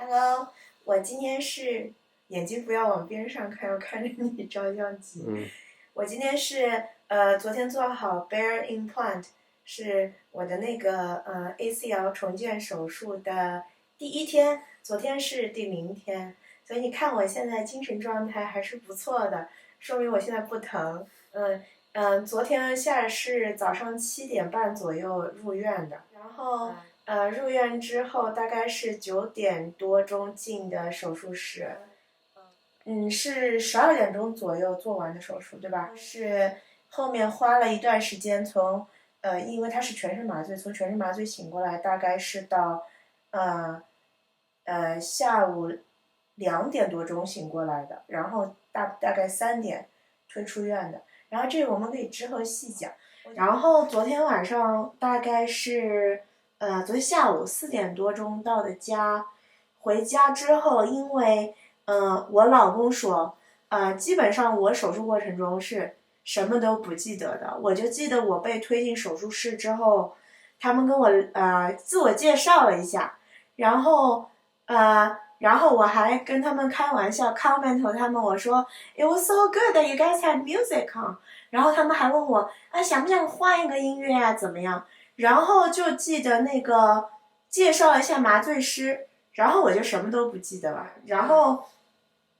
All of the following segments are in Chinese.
Hello，我今天是眼睛不要往边上看，要看着你照相机。我今天是昨天做好 Bare Implant， 是我的那个ACL 重建手术的第一天，昨天是第0天，所以你看我现在精神状态还是不错的，说明我现在不疼。昨天是早上7点半左右入院的，然后。入院之后大概是9点多钟进的手术室，是12点钟左右做完的手术，对吧？是后面花了一段时间从，因为他是全身麻醉，从全身麻醉醒过来，大概是到，下午2点多钟醒过来的，然后大概3点推出院的，然后这个我们可以之后细讲。然后昨天晚上大概是。昨天下午4点多钟到的家，回家之后，因为我老公说，基本上我手术过程中是什么都不记得的，我就记得我被推进手术室之后，他们跟我自我介绍了一下，然后我还跟他们开玩笑 comment 他们我说 It was so good that you guys had music on， 然后他们还问我想不想换一个音乐啊怎么样？然后就记得那个介绍一下麻醉师，然后我就什么都不记得了。然后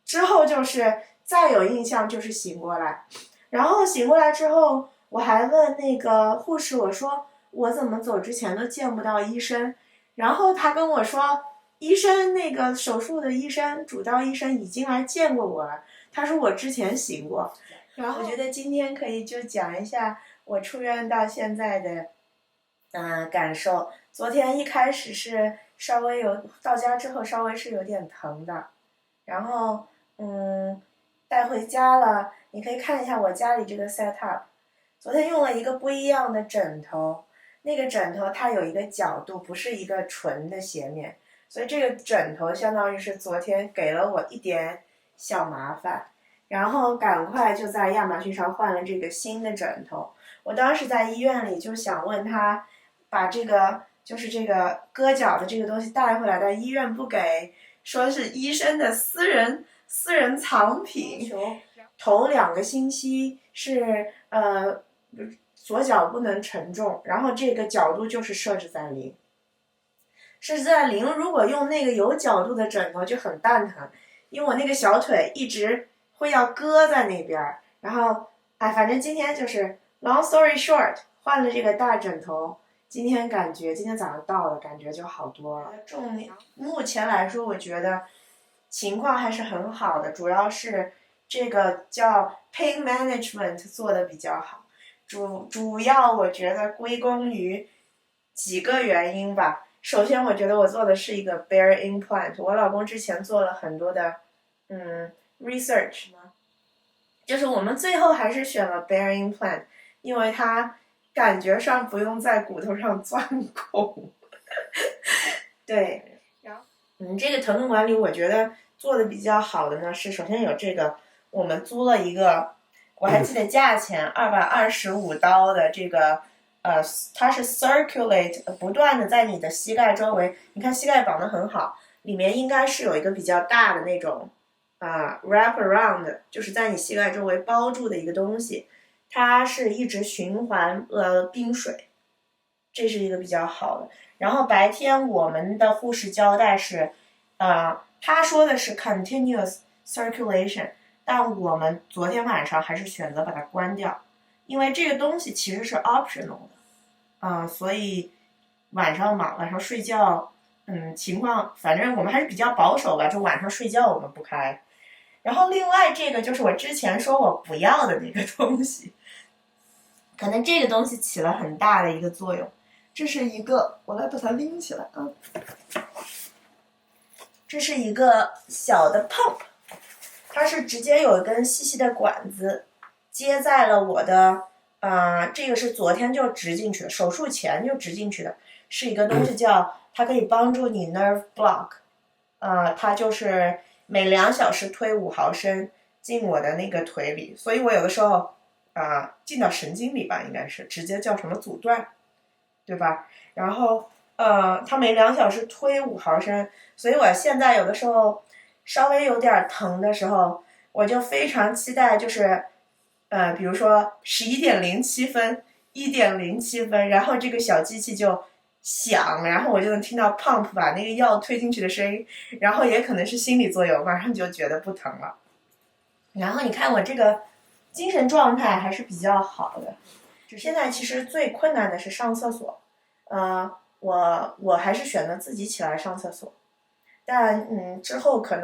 之后就是再有印象就是醒过来，然后醒过来之后，我还问那个护士，我说我怎么走之前都见不到医生，然后他跟我说，医生那个手术的医生主刀医生已经来见过我了，他说我之前醒过。然后我觉得今天可以就讲一下我出院到现在的。感受。昨天一开始是稍微有，到家之后稍微是有点疼的，然后带回家了。你可以看一下我家里这个 set up。昨天用了一个不一样的枕头，那个枕头它有一个角度，不是一个纯的斜面，所以这个枕头相当于是昨天给了我一点小麻烦，然后赶快就在亚马逊上换了这个新的枕头。我当时在医院里就想问他。把这个就是这个割脚的这个东西带回来的，医院不给，说是医生的私人藏品。头2个星期是左脚不能承重，然后这个角度就是设置在0，设置在0。如果用那个有角度的枕头就很蛋疼，因为我那个小腿一直会要搁在那边，然后反正今天就是 long story short 换了这个大枕头。今天早上到了，感觉就好多了。目前来说，我觉得情况还是很好的，主要是这个叫 pain management 做的比较好。主要我觉得归功于几个原因吧。首先，我觉得我做的是一个 bare implant， 我老公之前做了很多的research， 就是我们最后还是选了 bare implant， 因为它。感觉上不用在骨头上钻孔，对，然后这个疼痛管理我觉得做的比较好的呢是，首先有这个，我们租了一个，我还记得价钱225刀的这个，它是 circulate 不断的在你的膝盖周围，你看膝盖绑得很好，里面应该是有一个比较大的那种wrap around， 就是在你膝盖周围包住的一个东西。它是一直循环冰水，这是一个比较好的。然后白天我们的护士交代是，他说的是 continuous circulation， 但我们昨天晚上还是选择把它关掉，因为这个东西其实是 optional 的，所以晚上睡觉，情况反正我们还是比较保守吧，就晚上睡觉我们不开。然后另外这个就是我之前说我不要的那个东西。可能这个东西起了很大的一个作用，这是一个，我来把它拎起来啊。这是一个小的 pump， 它是直接有一根细细的管子接在了我的这个是昨天就植进去的，手术前就植进去的，是一个东西叫它可以帮助你 nerve block， 它就是每2小时推5毫升进我的那个腿里，所以我有的时候。进到神经里吧，应该是直接叫什么阻断，对吧？然后它每2小时推5毫升，所以我现在有的时候稍微有点疼的时候，我就非常期待，就是比如说11:07，1:07，然后这个小机器就响，然后我就能听到 pump 把那个药推进去的声音，然后也可能是心理作用，马上就觉得不疼了。然后你看我这个精神状态还是比较好的，现在其实最困难的是上厕所，我还是选择自己起来上厕所，但之后可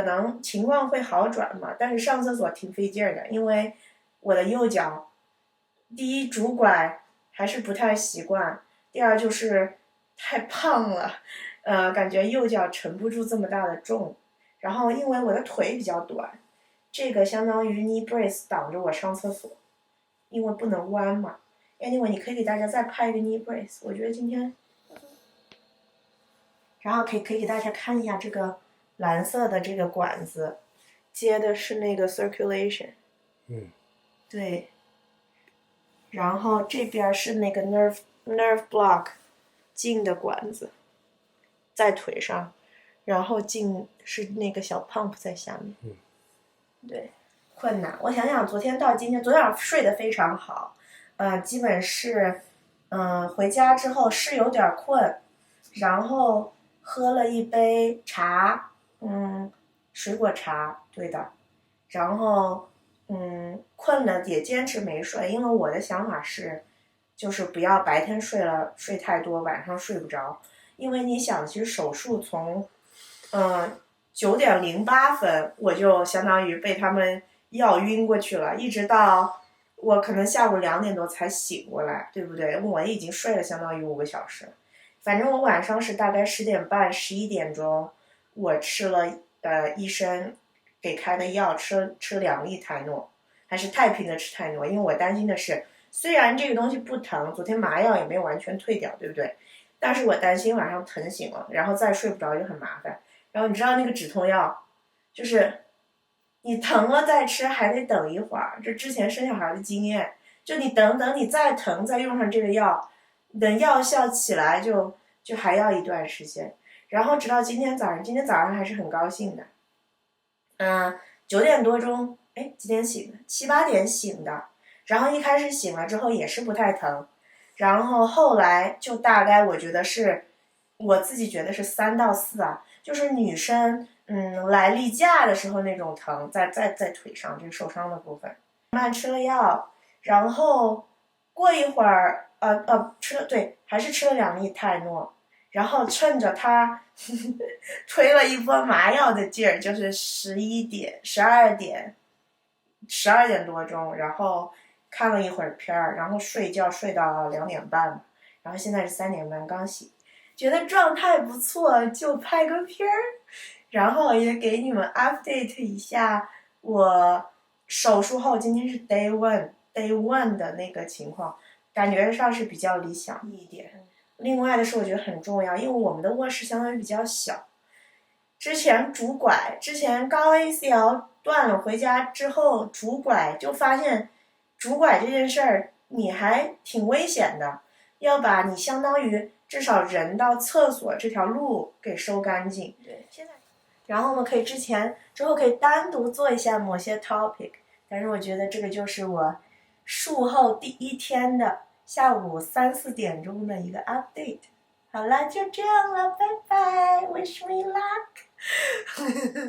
能情况会好转嘛，但是上厕所挺费劲儿的，因为我的右脚，第一拄拐还是不太习惯，第二就是太胖了，感觉右脚沉不住这么大的重，然后因为我的腿比较短，这个相当于 knee brace 挡着我上厕所，因为不能弯嘛。Anyway， 你可以给大家再拍一个 knee brace， 我觉得今天，然后可以给大家看一下这个蓝色的这个管子，接的是那个 circulation， 对，然后这边是那个 nerve block 进的管子，在腿上，然后进是那个小 pump 在下面，对，困难。我想想，昨天到今天，昨天晚上睡得非常好，基本是，回家之后是有点困，然后喝了一杯茶，水果茶，对的，然后困了也坚持没睡，因为我的想法是，就是不要白天睡太多，晚上睡不着，因为你想，其实手术从9:08我就相当于被他们药晕过去了，一直到我可能下午2点多才醒过来，对不对？我已经睡了相当于5个小时，反正我晚上是大概10点半、11点钟，我吃了医生给开的药，吃了2粒泰诺，还是太平的吃泰诺，因为我担心的是，虽然这个东西不疼，昨天麻药也没有完全退掉，对不对？但是我担心晚上疼醒了，然后再睡不着就很麻烦。然后你知道那个止痛药，就是你疼了再吃还得等一会儿，这之前生小孩的经验，就你等你再疼再用上这个药，等药效起来就还要一段时间。然后直到今天早上还是很高兴的，9点多钟，几点醒的？7、8点醒的，然后一开始醒了之后也是不太疼，然后后来就大概我觉得是，我自己觉得是3到4啊，就是女生来例假的时候那种疼，在腿上这个受伤的部分，慢慢吃了药，然后过一会儿还是吃了2粒泰诺，然后趁着他推了一波麻药的劲儿，就是11点、12点多钟，然后看了一会儿片儿，然后睡觉睡到2点半，然后现在是3点半刚醒，觉得状态不错，就拍个片儿，然后也给你们 update 一下我手术后今天是 day one 的那个情况，感觉上是比较理想一点。另外的是我觉得很重要，因为我们的卧室相当于比较小，之前刚 ACL 断了，回家之后拄拐，就发现拄拐这件事儿你还挺危险的，要把你相当于至少人到厕所这条路给收干净。对，现在，然后我们可以之后可以单独做一下某些 topic， 但是我觉得这个就是我术后第1天的下午3、4点钟的一个 update。好了，就这样了，拜拜 ，Wish me luck。